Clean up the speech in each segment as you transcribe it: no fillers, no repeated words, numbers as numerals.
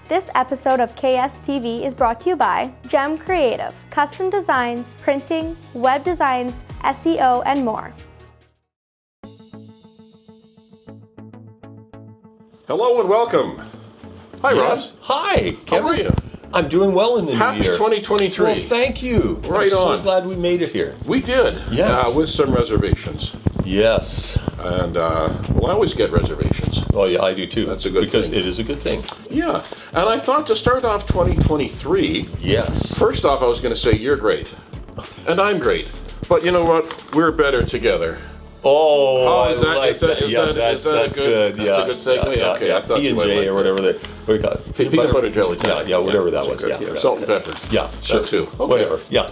This episode of KSTV is brought to you by Gem Creative, custom designs, printing, web designs, SEO, and more. Hello and welcome. Hi, Ross. Hi. How are you? I'm doing well in the new Happy year. 2023. Well, thank you. Right I'm on. so glad we made it here. We did. Yes. With some reservations. Yes. And, well, I always get reservations. Oh, yeah, I do too. That's a good because thing. It is a good thing. Yeah. And I thought to start off 2023, Yes. first off, I was going to say you're great. And I'm great. But you know what? We're better together. Oh, is that- is that- is that- that's, is that a that's good- good. that's a Yeah, good segue? Yeah, Okay, yeah. I thought you might P&J like or whatever what do you call it? Peanut butter jelly time. Yeah, whatever that was. Okay. Yeah, Salt and pepper. Yeah, sure. That too. Okay. Whatever. Yeah.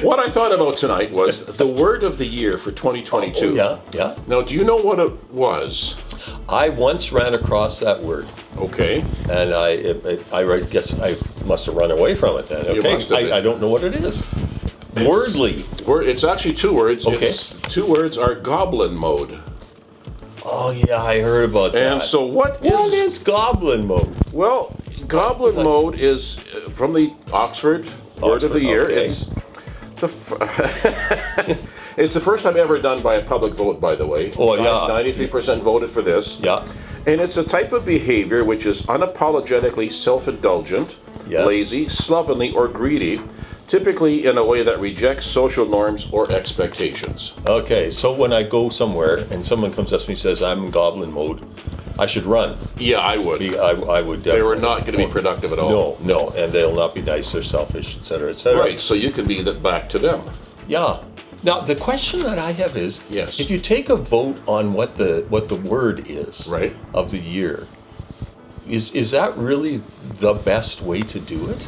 What I thought about tonight was the word of the year for 2022. Yeah, yeah. Now, do you know what it was? I once ran across that word. Okay. And I guess I must have run away from it then. You Okay, must have. I don't know what it is. Wordly. It's actually two words. Okay. It's, two words are goblin mode. Oh yeah, I heard about that. And so what is goblin mode? Well, goblin mode is from the Oxford word of the year. Okay. It's the it's the first time ever done by a public vote, by the way. Oh, yeah. 93% voted for this. Yeah. And it's a type of behavior which is unapologetically self-indulgent, Yes. lazy, slovenly, or greedy, typically in a way that rejects social norms or expectations. Okay, so when I go somewhere and someone comes up to me and says I'm in goblin mode, I should run. Yeah, I would. I would definitely. They were not going to be productive at all. No, and they'll not be nice, they're selfish, etc., etc. Right, so you can be back to them. Yeah. Now the question that I have is, Yes. if you take a vote on what the word is Right. of the year, is that really the best way to do it?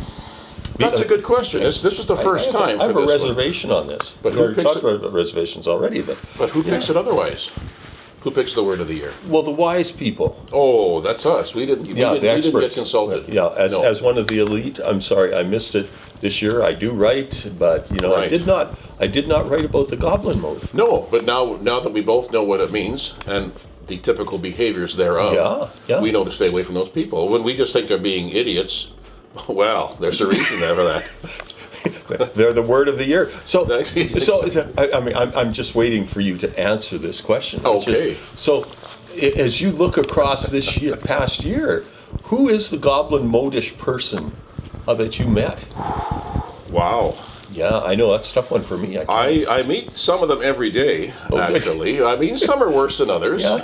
That's a good question. This was the first time I have for a this one. reservation on this. But We who already picks talked it? about reservations already, But who picks it otherwise? Who picks the word of the year? well, the wise people. Oh, that's us. We didn't. The we didn't experts. get consulted. Yeah, as No. as one of the elite, I'm sorry I missed it this year. I do write, but I Right. did not write about the goblin mode. No, but now that we both know what it means and the typical behaviors thereof, Yeah. we know to stay away from those people. When we just think they're being idiots, well, there's a reason there for that. They're the word of the year. So, Thanks. I mean, I'm just waiting for you to answer this question. It's Okay. So, as you look across this past year, who is the goblin modish person that you met? Wow. Yeah, I know that's a tough one for me. I meet some of them every day, Okay. actually. I mean, some are worse than others. Yeah.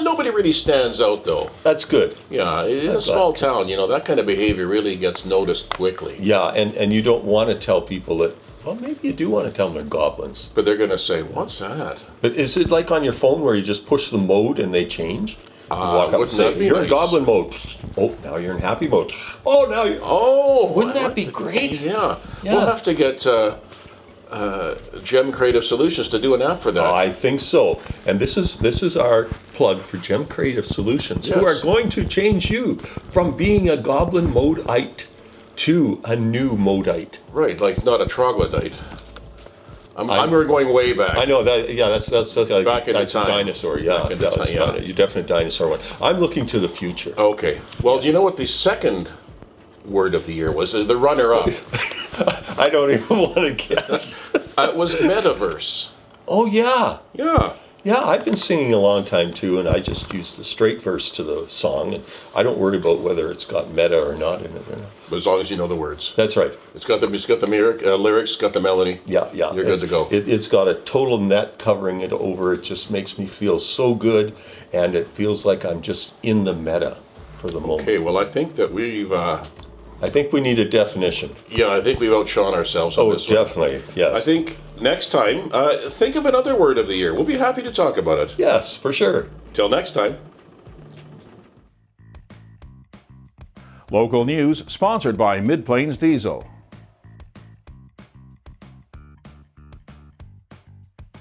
Nobody really stands out, though. That's good. Yeah, in a small town, that kind of behavior really gets noticed quickly. Yeah, and you don't want to tell people that. Well, maybe you do want to tell them they're goblins. But they're going to say, what's that? But is it like on your phone where you just push the mode and they change? You walk up and wouldn't say, that be "You're in nice?" goblin mode." Oh, now you're in happy mode. Oh, now you're. Oh, Wouldn't I that like be the- great? Yeah. Yeah. We'll have to get Gem Creative Solutions to do an app for that. I think so. And this is our plug for Gem Creative Solutions, who Yes. are going to change you from being a goblin modeite to a new modeite. Right, like not a troglodyte. I'm going way back. I know that. Yeah, that's Back in the that's time. a dinosaur. Yeah, Back in the that's time, yeah. you definite dinosaur one. I'm looking to the future. Okay. Well, do you know what the second word of the year was? The runner-up. I don't even want to guess. It was metaverse. Oh yeah. Yeah. Yeah, I've been singing a long time too, and I just use the straight verse to the song, and I don't worry about whether it's got meta or not in it. But as long as you know the words. That's right. It's got the lyrics, got the melody. Yeah. You're good to go. It's got a total net covering it over. It just makes me feel so good, and it feels like I'm just in the meta for the moment. Okay, well, I think that we've... I think we need a definition. Yeah, I think we've outshone ourselves on Oh, this one. definitely. Yes. I think next time, think of another word of the year. We'll be happy to talk about it. Yes, for sure. Till next time. Local news sponsored by Mid-Plains Diesel.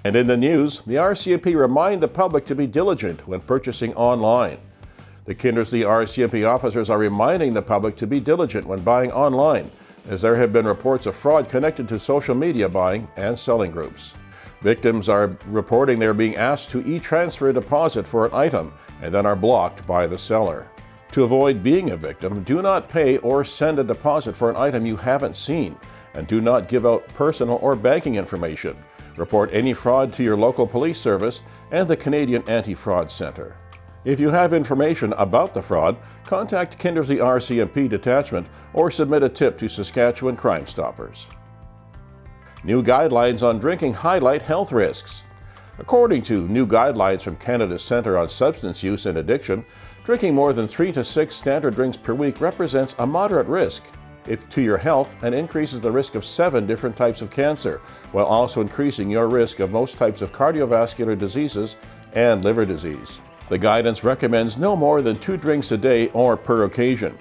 And in the news, the RCMP remind the public to be diligent when purchasing online. The Kindersley RCMP officers are reminding the public to be diligent when buying online, as there have been reports of fraud connected to social media buying and selling groups. Victims are reporting they are being asked to e-transfer a deposit for an item and then are blocked by the seller. To avoid being a victim, do not pay or send a deposit for an item you haven't seen, and do not give out personal or banking information. Report any fraud to your local police service and the Canadian Anti-Fraud Centre. If you have information about the fraud, contact Kindersley RCMP Detachment or submit a tip to Saskatchewan Crime Stoppers. New guidelines on drinking highlight health risks. According to new guidelines from Canada's Centre on Substance Use and Addiction, drinking more than 3 to 6 standard drinks per week represents a moderate risk to your health and increases the risk of 7 different types of cancer, while also increasing your risk of most types of cardiovascular diseases and liver disease. The guidance recommends no more than 2 drinks a day or per occasion.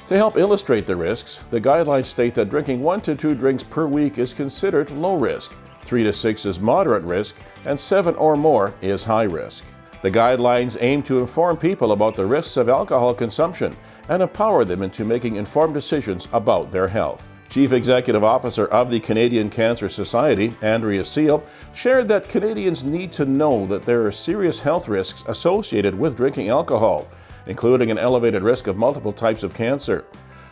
To help illustrate the risks, the guidelines state that drinking 1 to 2 drinks per week is considered low risk, 3 to 6 is moderate risk, and 7 or more is high risk. The guidelines aim to inform people about the risks of alcohol consumption and empower them into making informed decisions about their health. Chief Executive Officer of the Canadian Cancer Society, Andrea Seal, shared that Canadians need to know that there are serious health risks associated with drinking alcohol, including an elevated risk of multiple types of cancer.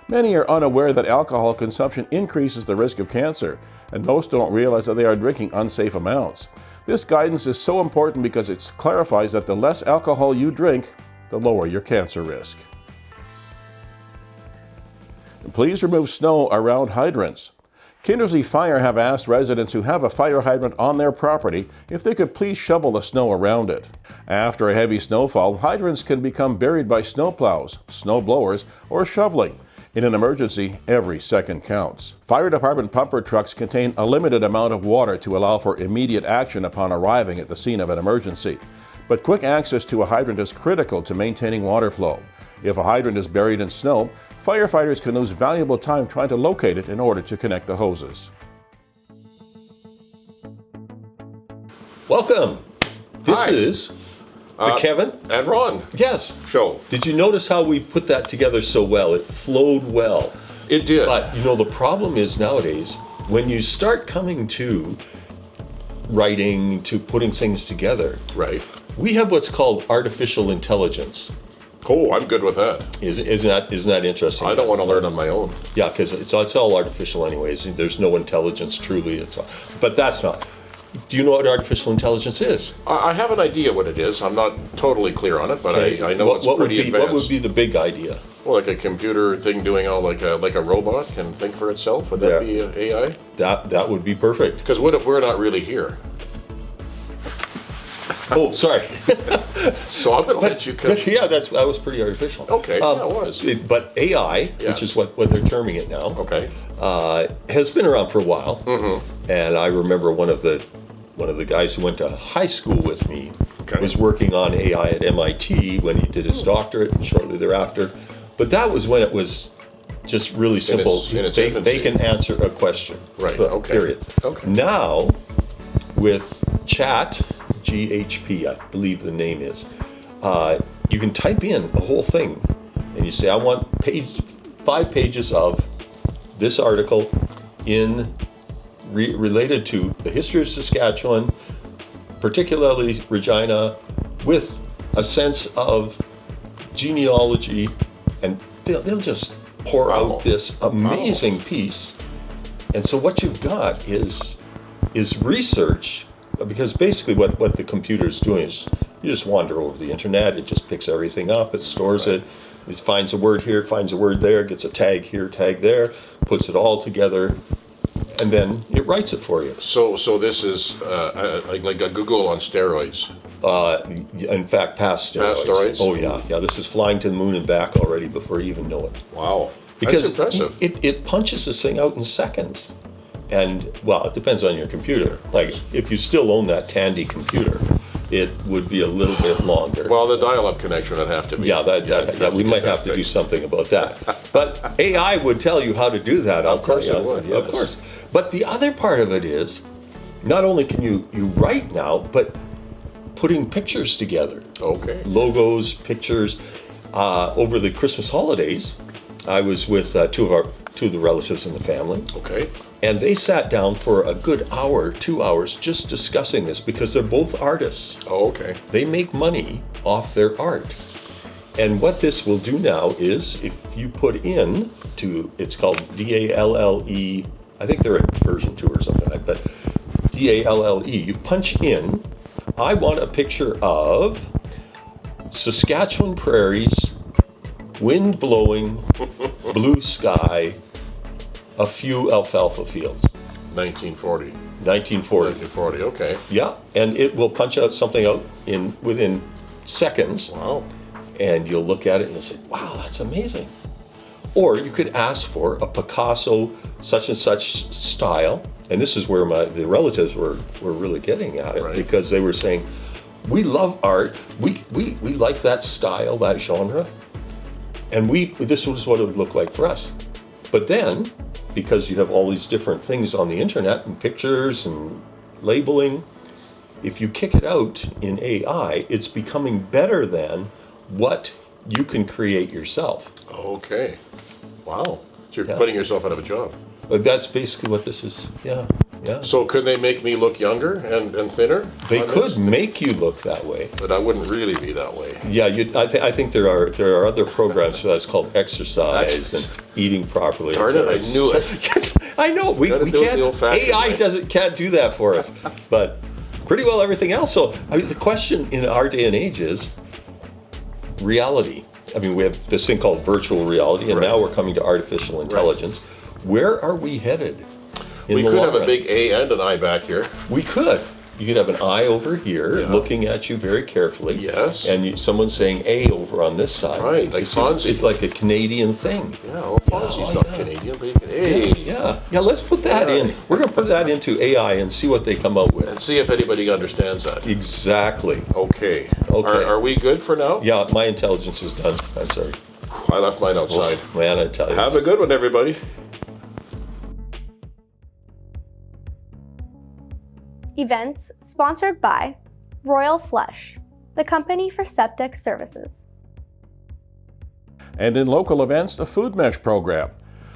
Many are unaware that alcohol consumption increases the risk of cancer, and most don't realize that they are drinking unsafe amounts. This guidance is so important because it clarifies that the less alcohol you drink, the lower your cancer risk. Please remove snow around hydrants. Kindersley Fire have asked residents who have a fire hydrant on their property if they could please shovel the snow around it. After a heavy snowfall, hydrants can become buried by snowplows, snow blowers, or shoveling. In an emergency, every second counts. Fire department pumper trucks contain a limited amount of water to allow for immediate action upon arriving at the scene of an emergency. But quick access to a hydrant is critical to maintaining water flow. If a hydrant is buried in snow, firefighters can lose valuable time trying to locate it in order to connect the hoses. Welcome. This Hi. is the Kevin And Ron Yes. show. Did you notice how we put that together so well? It flowed well. It did. But the problem is nowadays, when you start coming to writing, to putting things together, Right. we have what's called artificial intelligence. Oh, I'm good with that. Isn't that interesting? I don't want to learn on my own. Yeah, because it's all artificial anyways. There's no intelligence truly. But that's not. Do you know what artificial intelligence is? I have an idea what it is. I'm not totally clear on it, but Okay. I know it's pretty advanced. What would be the big idea? Well, like a computer thing doing all like a robot can think for itself. Would that be AI? That would be perfect. Because what if we're not really here? Oh, sorry. So I'm going to let you. Yeah, that was pretty artificial. Okay, yeah, it was. But AI, Yeah. which is what they're terming it now, Okay. has been around for a while. Mm-hmm. And I remember one of the guys who went to high school with me was working on AI at MIT when he did his doctorate and shortly thereafter. But that was when it was just really simple. In its they infancy. can answer a question. Right, okay. Period. Okay. Now, with Chat, GHP, I believe the name is, you can type in the whole thing and you say, I want 5 pages of this article related to the history of Saskatchewan, particularly Regina, with a sense of genealogy, and they'll just pour out this amazing piece. And so what you've got is research, because basically what the computer's doing is you just wander over the internet, it just picks everything up, it stores it finds a word here, finds a word there, gets a tag here, tag there, puts it all together, and then it writes it for you. So this is like a Google on steroids. In fact, past steroids. Past steroids? Oh yeah, this is flying to the moon and back already before you even know it. Wow. Because that's impressive. it punches this thing out in seconds. And, well, it depends on your computer. Like, if you still own that Tandy computer, it would be a little bit longer. Well, the dial-up connection would have to be. Yeah, we might have to do something about that. But AI would tell you how to do that, I'll tell you. Of course it would, yes. Of course. But the other part of it is, not only can you write now, but putting pictures together. Okay. Logos, pictures. Over the Christmas holidays, I was with two of the relatives in the family. Okay. And they sat down for a good hour, 2 hours, just discussing this because they're both artists. Oh, okay. They make money off their art. And what this will do now is, if you put in to, it's called DALLE, I think they're at version 2 or something like that, but DALLE, you punch in, I want a picture of Saskatchewan prairies, wind blowing, blue sky, a few alfalfa fields. 1940. 1940. 1940, okay. Yeah, and it will punch out something out within seconds. Wow. And you'll look at it and you'll say, wow, that's amazing. Or you could ask for a Picasso such and such style. And this is where the relatives were really getting at it, right, because they were saying, we love art, we like that style, that genre, and this was what it would look like for us. But then, because you have all these different things on the internet and pictures and labeling, if you kick it out in AI, it's becoming better than what you can create yourself. Okay. Wow. So you're putting yourself out of a job. But that's basically what this is. Yeah. So could they make me look younger and thinner? They could make you look that way. But I wouldn't really be that way. Yeah, I think there are other programs for that. It's called exercise and eating properly. Darn it, I knew it. I know, we Gotta do it the old-fashioned AI way. can't do that for us. But pretty well everything else. So the question in our day and age is reality. I mean, we have this thing called virtual reality, and now we're coming to artificial intelligence. Where are we headed? We could have a big A and an I back here. We could. You could have an I over here looking at you very carefully. Yes. And someone saying A over on this side. Right, like Fonzie. It's like a Canadian thing. Yeah, well, Fonzie's not Canadian, but he can, hey. Yeah, let's put that in. We're going to put that into AI and see what they come out with. And see if anybody understands that. Exactly. Okay. Are we good for now? Yeah, my intelligence is done. I'm sorry. I left mine outside. Oh, man, I tell you. Have a good one, everybody. Events sponsored by Royal Flush, the company for septic services. And in local events, the Food Mesh program.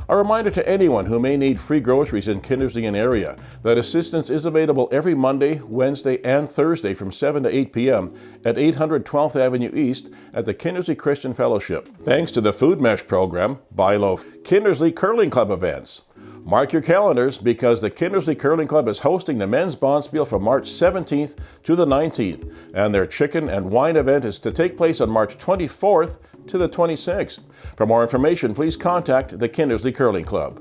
A reminder to anyone who may need free groceries in Kindersley and area that assistance is available every Monday, Wednesday, and Thursday from 7 to 8 p.m. at 800 12th Avenue East at the Kindersley Christian Fellowship. Thanks to the Food Mesh program, Buy Loaf, Kindersley Curling Club events. Mark your calendars because the Kindersley Curling Club is hosting the Men's Bonspiel from March 17th to the 19th, and their chicken and wine event is to take place on March 24th to the 26th. For more information, please contact the Kindersley Curling Club.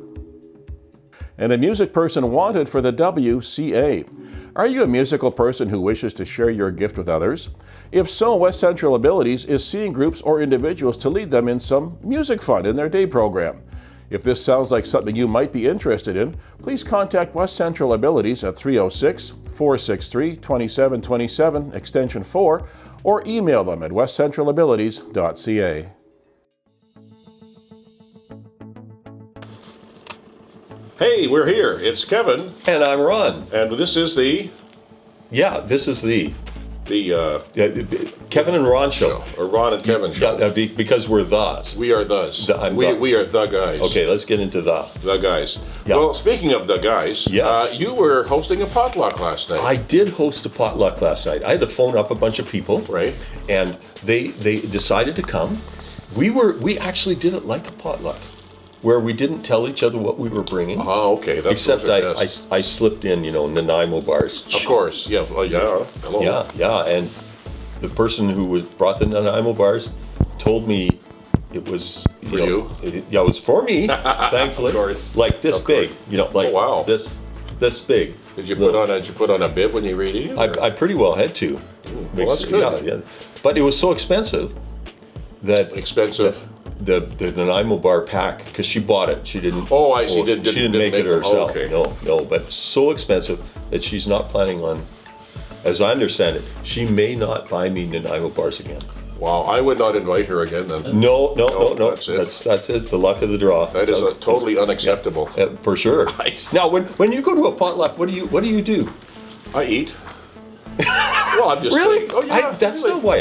And a music person wanted for the WCA. Are you a musical person who wishes to share your gift with others? If so, West Central Abilities is seeing groups or individuals to lead them in some music fun in their day program. If this sounds like something you might be interested in, please contact West Central Abilities at 306-463-2727, extension 4, or email them at westcentralabilities.ca. Hey, we're here. It's Kevin. And I'm Ron. And this is the Kevin and Ron show. Or Ron and Kevin show. Yeah, because we're thus. We are thus. We are the guys. Okay, let's get into the guys. Yeah. Well, speaking of the guys, yes. You were hosting a potluck last night. I did host a potluck last night. I had to phone up a bunch of people. Right. And they decided to come. We actually did it like a potluck, where we didn't tell each other what we were bringing. Oh, okay. Except I slipped in, Nanaimo bars. Of course, yeah. Oh, yeah. Hello. Yeah. And the person who brought the Nanaimo bars told me it was for you. It was for me. Thankfully, of course. Like this big, like oh, wow. this big. Did you put on a bib when you were eating it? I pretty well had to. Well, that's good. Yeah. But it was so expensive that the Nanaimo bar pack, because she bought it. She didn't. Oh, I see. She didn't make it herself. Okay. No. But so expensive that she's not planning on. As I understand it, she may not buy me Nanaimo bars again. Wow, I would not invite her again then. No. That's it. That's it. The luck of the draw. That is totally unacceptable. Yeah, for sure. Right. Now, when you go to a potluck, what do you do? I eat. Well, I'm just Really? saying. Oh, yeah. That's not why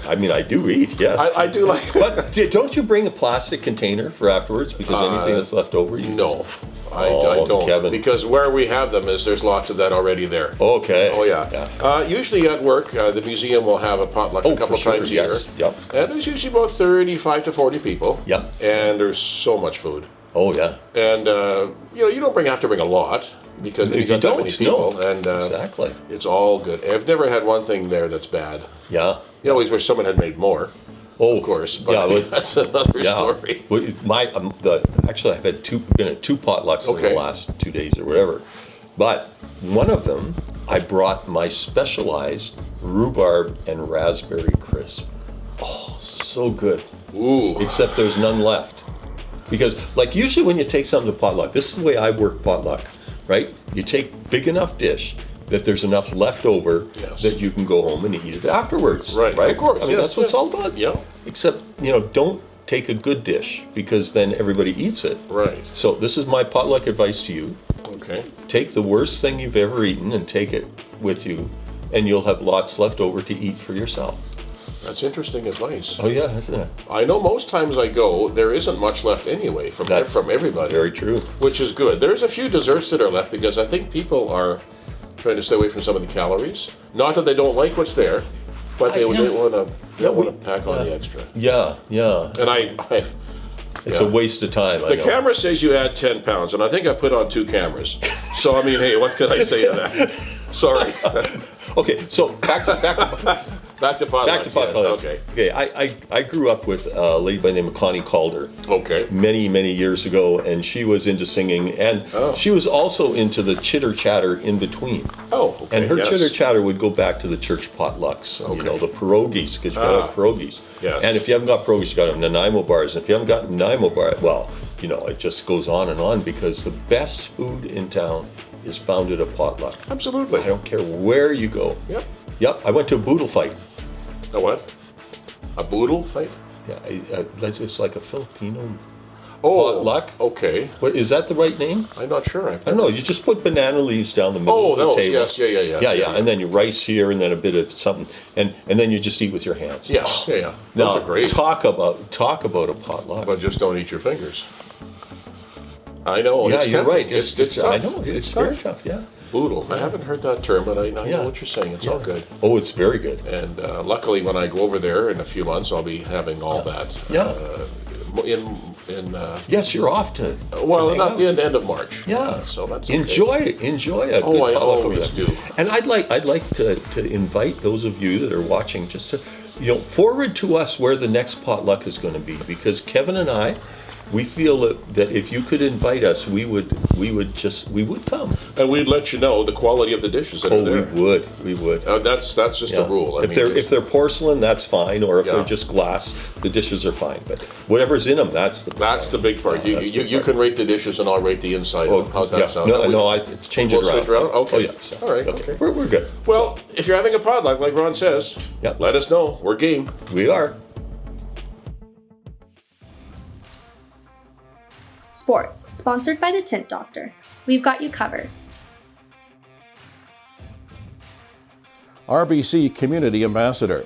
I mean, I do eat, yes. I do like But don't you bring a plastic container for afterwards? Because anything that's left over, you No, I Oh, don't. Kevin. Because where we have them there's lots of that already there. Okay. Oh, yeah. Usually at work, the museum will have a potluck a couple for sure, times a year. yes. Yep. And there's usually about 35 to 40 people. Yep. And there's so much food. Oh, yeah. And, you don't have to bring a lot because You you've got that many don't, people. no. And Exactly. it's all good. I've never had one thing there that's bad. Yeah. You always wish someone had made more, Oh, of course. But yeah, but- that's another Yeah. story. Well, actually, I've been at two potlucks in Okay. the last 2 days or whatever. But one of them, I brought my specialized rhubarb and raspberry crisp. Oh, so good. Ooh. Except there's none left. Because, like, usually when you take something to potluck, this is the way I work potluck, right? You take big enough dish that there's enough left over Yes. that you can go home and eat it afterwards. Right, of course, I mean, yeah, that's what it's yeah. all about. Yeah. Except, don't take a good dish because then everybody eats it. Right. So this is my potluck advice to you. Okay. Take the worst thing you've ever eaten and take it with you, and you'll have lots left over to eat for yourself. That's interesting advice. Oh yeah, isn't it? I know most times I go, there isn't much left anyway from That's everybody. Very true. Which is good. There's a few desserts that are left because I think people are trying to stay away from some of the calories. Not that they don't like what's there, but they yeah. want to we- pack on the extra. Yeah, yeah. And It's yeah. a waste of time. I The know. camera says you add 10 pounds, and I think I put on 2 cameras. So I mean, hey, what can I say to that? Sorry. Okay, so back to Back to potlucks. back to potlucks. Yes, Okay. I grew up with a lady by the name of Connie Calder Okay. many years ago, and she was into singing, and Oh. she was also into the chitter chatter in between. Oh, okay. And her yes. chitter chatter would go back to the church potlucks, Okay. the pierogies, because you got to have pierogies. Yes. And if you haven't got pierogies, you got to have Nanaimo bars. And if you haven't got Nanaimo bar, well, it just goes on and on because the best food in town is found at a potluck. Absolutely. I don't care where you go. Yep. Yep, I went to a boodle fight. A what? A boodle fight? Yeah, it's like a Filipino Oh, potluck. Okay. What is that the right name? I'm not sure. I don't know. You just put banana leaves down the middle Oh, of the those, table. yes, yeah. And then you rice here, and then a bit of something, and then you just eat with your hands. Yeah. Those Now, are great. Talk about a potluck. But just don't eat your fingers. I know. yeah, it's you're tempting. right. It's tough. I know it's very tough. Yeah. Boodle. I haven't heard that term, but I know Yeah. what you're saying. It's all good. Oh, it's very good. And luckily, when I go over there in a few months, I'll be having all that. Yeah. In Yes, you're off to. well, hang not out. the end of March. Yeah. So that's okay. Enjoy it. Enjoy it. Oh, I always do. And I'd like to invite those of you that are watching just to, forward to us where the next potluck is going to be, because Kevin and I, we feel that if you could invite us, we would come. And we'd let you know the quality of the dishes that are there. We would. That's just Yeah. a rule. If they're porcelain, that's fine, or if Yeah. they're just glass, the dishes are fine. But whatever's in them, that's the big part. Yeah, that's the big You part. can rate the dishes, and I'll rate the inside. of them. How's that yeah. sound? No, I change it We'll around. switch around? Okay. Oh, yeah. So, All right, okay. We're good. Well, if you're having a potluck, like Ron says, Yeah. let us know. We're game. We are. Sports, sponsored by the Tint Doctor. We've got you covered. RBC Community Ambassador.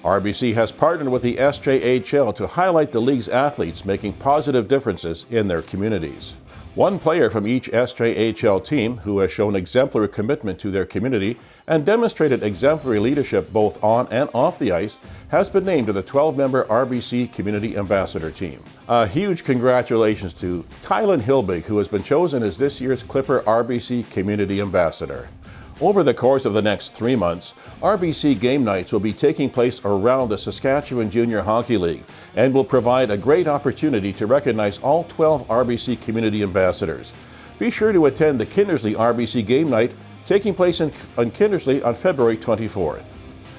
RBC has partnered with the SJHL to highlight the league's athletes making positive differences in their communities. One player from each SJHL team who has shown exemplary commitment to their community and demonstrated exemplary leadership both on and off the ice has been named to the 12-member RBC Community Ambassador team. A huge congratulations to Tylen Hilbig, who has been chosen as this year's Clipper RBC Community Ambassador. Over the course of the next 3 months, RBC game nights will be taking place around the Saskatchewan Junior Hockey League and will provide a great opportunity to recognize all 12 RBC community ambassadors. Be sure to attend the Kindersley RBC game night taking place in Kindersley on February 24th.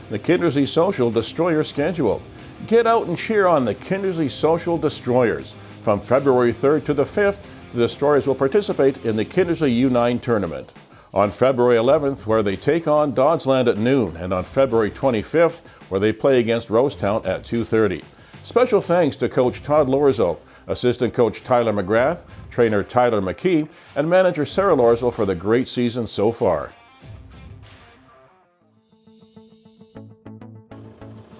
The Kindersley Social Destroyer schedule. Get out and cheer on the Kindersley Social Destroyers. From February 3rd to the 5th, the Destroyers will participate in the Kindersley U9 tournament. On February 11th, where they take on Dodsland at noon, and on February 25th, where they play against Rosetown at 2:30. Special thanks to Coach Todd Lorzo, Assistant Coach Tyler McGrath, Trainer Tyler McKee, and Manager Sarah Lorzo for the great season so far.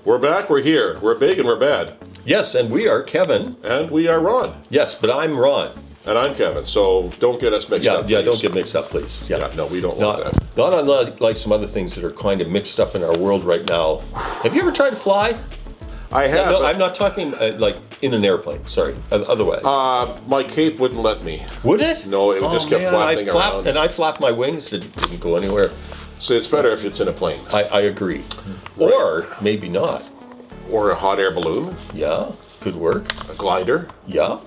We're back, we're here. We're big and we're bad. Yes, and we are Kevin. And we are Ron. Yes, but I'm Ron. And I'm Kevin, so don't get us mixed up. Yeah, please. don't get mixed up, please. Yeah, no, we don't want that. Not unlike some other things that are kind of mixed up in our world right now. Have you ever tried to fly? I have. No, I'm not talking like in an airplane. Sorry, otherwise. My cape wouldn't let me. Would it? No, it just kept flapping around. And I flapped my wings, didn't go anywhere. So it's better if it's in a plane. I agree. Right. Or maybe not. Or a hot air balloon. Yeah, could work. A glider. Yeah.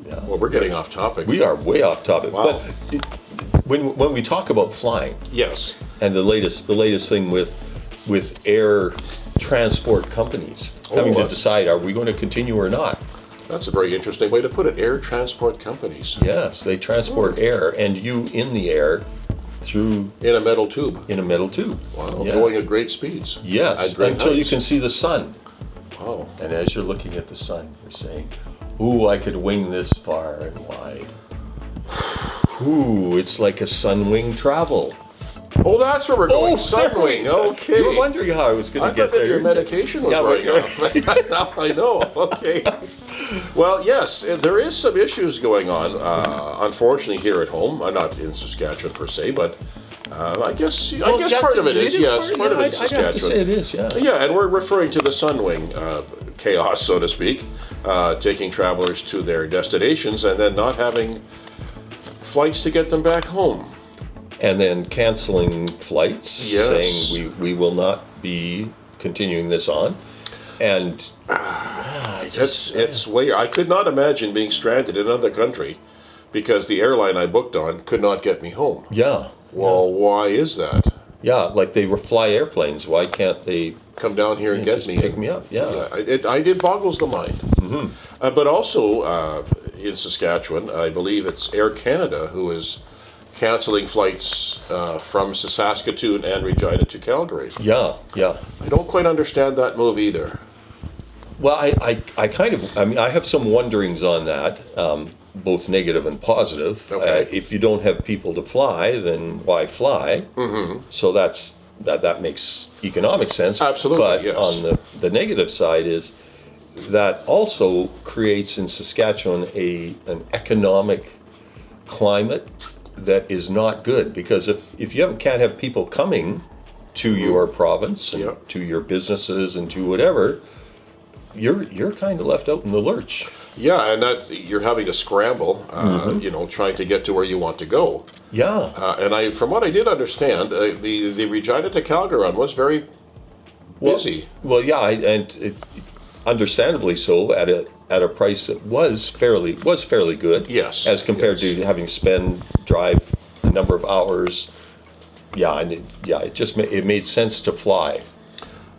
Well, we're getting off topic. We are way off topic. Wow. But when we talk about flying, Yes. and the latest thing with air transport companies having to decide, are we going to continue or not? That's a very interesting way to put it. Air transport companies. Yes, they transport air and you in the air through In a metal tube. in a metal tube. Wow. Yes. Going at great speeds. Yes, At great until you heights. can see the sun. Wow. And as you're looking at the sun, you're saying, ooh, I could wing this far and wide. Ooh, it's like a sunwing travel. Oh, that's where we're going. there we Sunwing. go. Okay. You were wondering how I was going I to get thought that there. your medication was wearing off. Now I know. Okay. Well, yes, there is some issues going on. Unfortunately, here at home, I'm not in Saskatchewan per se, but I guess part of it is. Yes, part of it is I'd have to say Saskatchewan. it is. Yeah. Yeah, and we're referring to the Sunwing chaos, so to speak, taking travelers to their destinations and then not having flights to get them back home. And then canceling flights, Yes. saying we will not be continuing this on. And It's way. I could not imagine being stranded in another country because the airline I booked on could not get me home. yeah, Well, why is that? yeah, like they fly airplanes. Why can't they Come down here and get just me. pick me up? Yeah. It boggles the mind. Mm-hmm. But also in Saskatchewan, I believe it's Air Canada who is canceling flights from Saskatoon and Regina to Calgary. Yeah, yeah. I don't quite understand that move either. Well, I mean, I have some wonderings on that, both negative and positive. Okay. If you don't have people to fly, then why fly? Mm-hmm. So that makes economic sense. Absolutely, But yes. on the negative side is that also creates in Saskatchewan an economic climate that is not good, because if you can't have people coming to your province and to your businesses and to whatever, you're kind of left out in the lurch. Yeah, and that you're having to scramble, trying to get to where you want to go. Yeah. And from what I did understand, the Regina to Calgary run was very busy. Well, yeah, understandably so, at a price that was fairly good. Yes, As compared to having to drive a number of hours. Yeah, and it made sense to fly.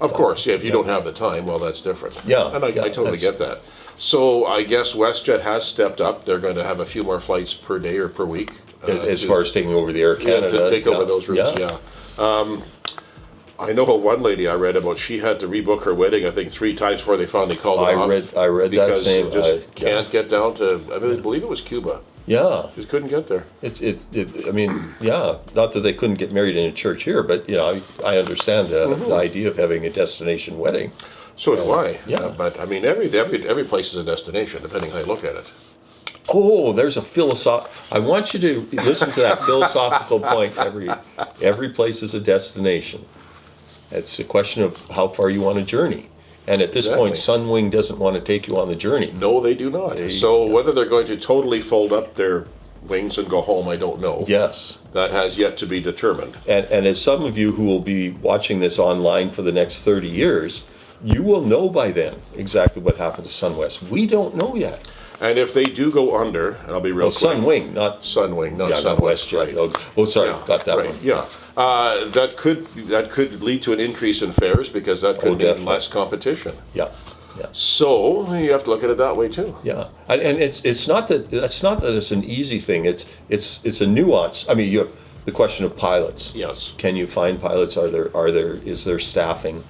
Of course, if you don't have the time, well, that's different. Yeah, And I totally get that. So I guess WestJet has stepped up. They're going to have a few more flights per day or per week. As far as taking over the Air Canada. To take over those routes, yeah. I know one lady I read about, she had to rebook her wedding, I think, 3 times before they finally called it off. I read that same. Because just can't get down to, I believe it was Cuba. Yeah. Just couldn't get there. I mean, yeah, not that they couldn't get married in a church here, but, I understand the idea of having a destination wedding. So do I. Yeah. But I mean, every place is a destination, depending how you look at it. Oh, there's a I want you to listen to that philosophical point. Every place is a destination. It's a question of how far you want to journey. And at this point, Sunwing doesn't want to take you on the journey. No, they do not. Whether they're going to totally fold up their wings and go home, I don't know. Yes. That has yet to be determined. And as some of you who will be watching this online for the next 30 years, you will know by then exactly what happened to SunWest. We don't know yet. And if they do go under, and I'll be real quick. Sunwing, not Sunwing, not yeah, SunWest. Right. Right. Oh, sorry, Yeah, got that right, one. Yeah. That could lead to an increase in fares because that could mean definitely. less competition. Yeah. Yeah. So you have to look at it that way too. Yeah, and it's not that it's an easy thing. It's a nuance. I mean, you have the question of pilots. Yes. Can you find pilots? Is there staffing?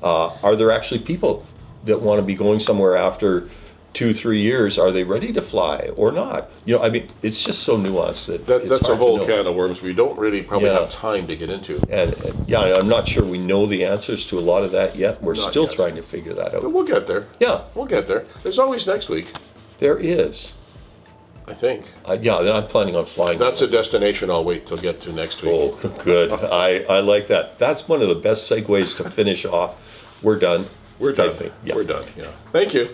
Are there actually people that want to be going somewhere after 2-3 years, are they ready to fly or not? You know, I mean, it's just so nuanced that it's That's a hard to whole know. can of worms we don't really probably Yeah. have time to get into. And yeah, I'm not sure we know the answers to a lot of that yet. We're Not still yet. trying to figure that But out. we'll get there. Yeah, We'll get there. There's always next week, there is. I think. Yeah, then I'm planning on flying. That's a destination I'll wait till get to next week. Oh, good. I like that. That's one of the best segues to finish off. We're done. We're done. I think. Yeah. We're done. Yeah. Thank you.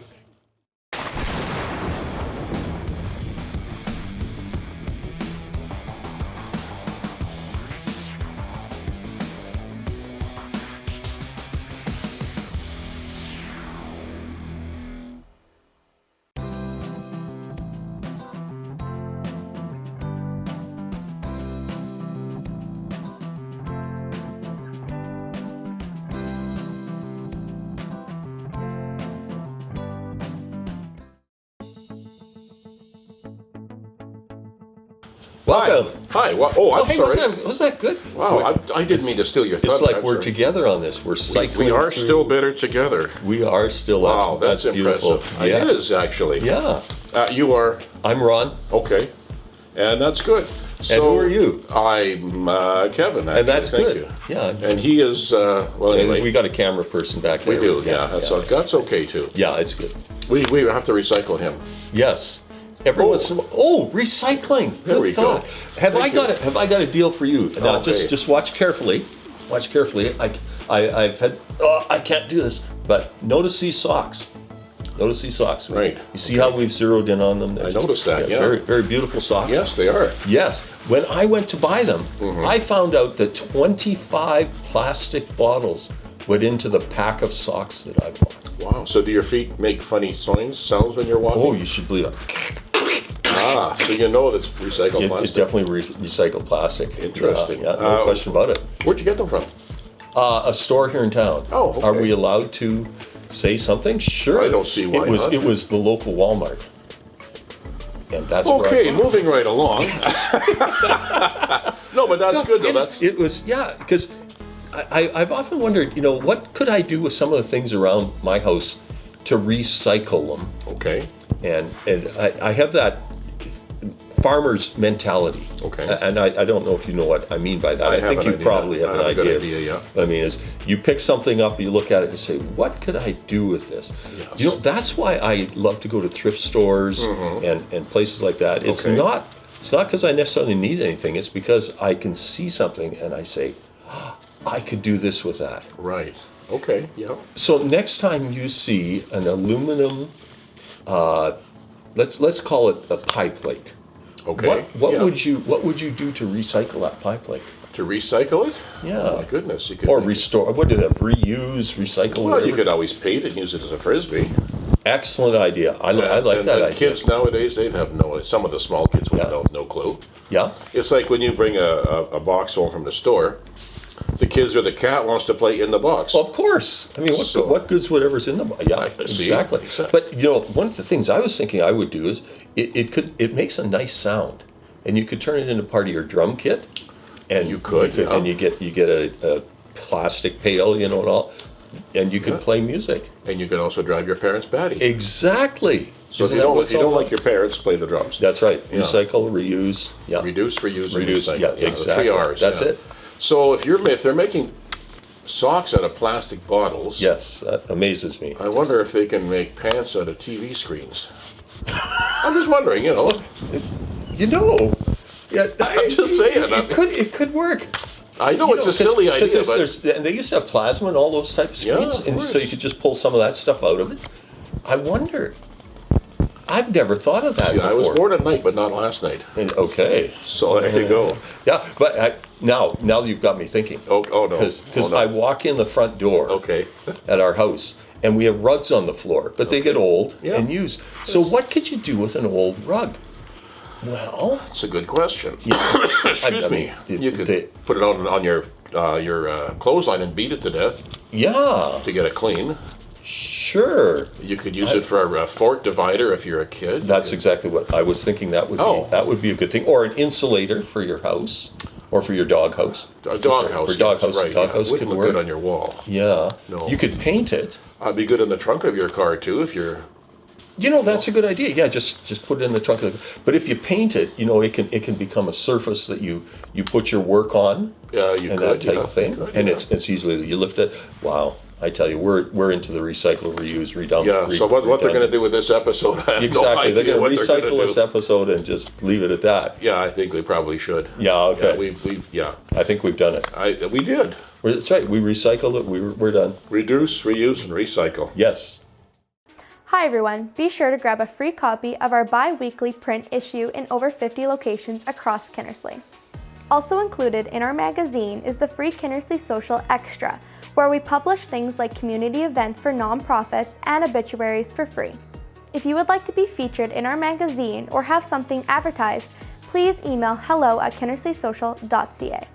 Welcome. Hi. Oh, I'm hey, sorry. wasn't that good? Wow, I didn't mean to steal your thunder. It's like I'm we're sorry. together on this. We're cycling. We are through. still better together. We are still. Wow, that's beautiful. impressive. Yes. It is actually. Yeah. You are I'm Ron. okay, and that's good. So, who are you? I'm Kevin. Actually. And that's Thank good. You. Yeah. And he is well. Anyway, We got a camera person back there. we do. Yeah, that's okay too. Yeah, it's good. We have to recycle him. Yes. Every once in a while. Oh, recycling. There Good we go. thought. Have I got a deal for you? Now Okay. just watch carefully. Watch carefully. I've had I can't do this, but notice these socks. Notice these socks. Right. You see how we've zeroed in on them? I noticed that, yeah. Very, very beautiful socks. Yes, they are. Yes. When I went to buy them, Mm-hmm. I found out that 25 plastic bottles went into the pack of socks that I bought. Wow. So do your feet make funny sounds when you're walking? Oh, you should believe it. Ah, so you know that's recycled It's plastic. definitely recycled plastic. Interesting. Yeah, no question about it. Where'd you get them from? A store here in town. Oh, okay. Are we allowed to say something? Sure. I don't see why not. It was the local Walmart. And that's where I Okay, bought it. moving right along. No, but that's good though. It was because I've often wondered, what could I do with some of the things around my house to recycle them? Okay. And I have that farmer's mentality. Okay. And I don't know if you know what I mean by that. I I have think an you idea. probably have I an have a good idea. idea, yeah. What I mean is, you pick something up, you look at it and say, what could I do with this? Yes. That's why I love to go to thrift stores and places like that. It's Okay. not because I necessarily need anything. It's because I can see something and I say, I could do this with that. Right. Okay. Yeah. So next time you see an aluminum, let's call it a pie plate. Okay. What yeah. would you do to recycle that pie plate? To recycle it? Yeah. Oh my goodness, you could. Or restore? What do they reuse, recycle? Well, whatever? you could always paint it and use it as a frisbee. Excellent idea. I like And that the idea. kids nowadays, they'd have no. Some of the small kids would Yeah. have no clue. Yeah. It's like when you bring a box home from the store, the kids or the cat wants to play in the box. Of course. I mean, So- what good's whatever's in the box? Yeah, See? exactly. Exactly. But one of the things I was thinking I would do is it makes a nice sound, and you could turn it into part of your drum kit. And You could, yeah. and you get a plastic pail, and all, and you could play music. And you can also drive your parents batty. Exactly. So if Isn't you that don't, what it's all like about? your parents, play the drums. That's right. Yeah. Recycle, reuse. Yeah. Reduce, reuse, and Reduce. recycle. Yeah, the exactly. 3 R's. That's yeah. it. So if they're making socks out of plastic bottles, Yes, that amazes me. I wonder if they can make pants out of TV screens. I'm just wondering, Yeah, I'm just saying, I mean- It could work. I know it's a silly idea, but and they used to have plasma and all those type of Yeah, screens, of and course. so you could just pull some of that stuff out of it. I wonder. I've never thought of that yeah, I before. was bored at night, but not last night. Okay. So there you go. Yeah, but now you've got me thinking. Oh no. Because Oh, no. I walk in the front door Okay. at our house, and we have rugs on the floor, but they get old Yeah. and used. So what could you do with an old rug? Well, That's a good question. I Excuse mean, me. You could they- put it on your clothesline and beat it to death yeah, to get it clean. sure. You could use it for a fork divider if you're a kid. That's exactly what I was thinking. That would be a good thing, or an insulator for your house, or for your dog house. A dog house. For dog yes, house, right, dog yeah. house Wouldn't could look good work. on your wall. Yeah, No. you could paint it. Be good in the trunk of your car too if you're You know, that's a good idea. Yeah, just put it in the trunk of the. But if you paint it, you know, it can become a surface that you put your work on. Yeah, you and could, that type yeah, of thing. you could, And yeah. it's easily you lift it. Wow, I tell you, we're into the recycle, reuse, redump. Yeah, so what they're going to do with this episode, I have no Exactly, idea they're what going to they're going recycle to this do. episode and just leave it at that. Yeah, I think they probably should. Yeah, okay. Yeah, I think we've done it. we did. That's right. We recycle it. We're done. Reduce, reuse, and recycle. Yes. Hi everyone, be sure to grab a free copy of our bi-weekly print issue in over 50 locations across Kinnersley. Also included in our magazine is the free Kinnersley Social Extra, where we publish things like community events for nonprofits and obituaries for free. If you would like to be featured in our magazine or have something advertised, please email hello@kinnersleysocial.ca.